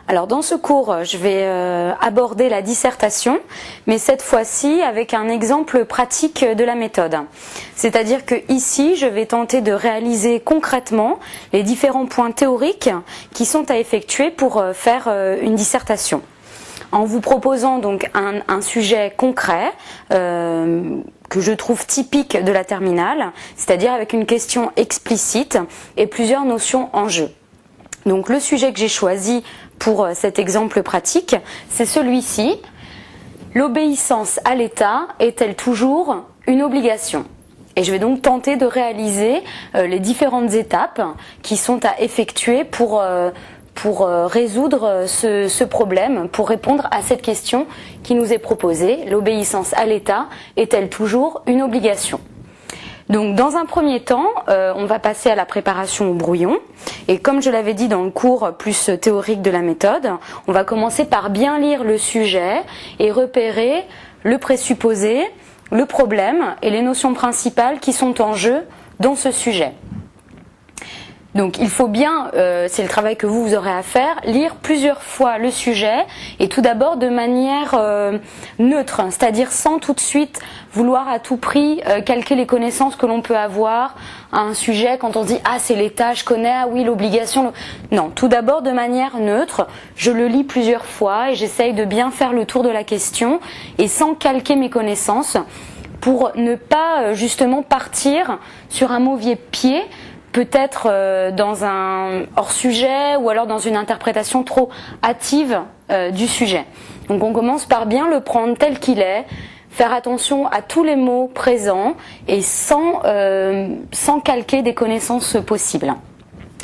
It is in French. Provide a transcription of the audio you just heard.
Alors dans ce cours, je vais aborder la dissertation, mais cette fois-ci avec un exemple pratique de la méthode. C'est-à-dire que ici, je vais tenter de réaliser concrètement les différents points théoriques qui sont à effectuer pour faire une dissertation. En vous proposant donc un sujet concret que je trouve typique de la terminale, c'est-à-dire avec une question explicite et plusieurs notions en jeu. Donc le sujet que j'ai choisi pour cet exemple pratique, c'est celui-ci. L'obéissance à l'État est-elle toujours une obligation ? Et je vais donc tenter de réaliser les différentes étapes qui sont à effectuer pour résoudre ce problème, pour répondre à cette question qui nous est proposée. L'obéissance à l'État est-elle toujours une obligation ? Donc dans un premier temps, on va passer à la préparation au brouillon. Et comme je l'avais dit dans le cours plus théorique de la méthode, on va commencer par bien lire le sujet et repérer le présupposé, le problème et les notions principales qui sont en jeu dans ce sujet. Donc il faut bien, c'est le travail que vous aurez à faire, lire plusieurs fois le sujet et tout d'abord de manière neutre, c'est-à-dire sans tout de suite vouloir à tout prix calquer les connaissances que l'on peut avoir à un sujet quand on dit « Ah, c'est l'État, je connais, ah oui, l'obligation… » Non, tout d'abord de manière neutre, je le lis plusieurs fois et j'essaye de bien faire le tour de la question et sans calquer mes connaissances pour ne pas justement partir sur un mauvais pied, peut-être dans un hors-sujet ou alors dans une interprétation trop hâtive du sujet. Donc on commence par bien le prendre tel qu'il est, faire attention à tous les mots présents et sans calquer des connaissances possibles.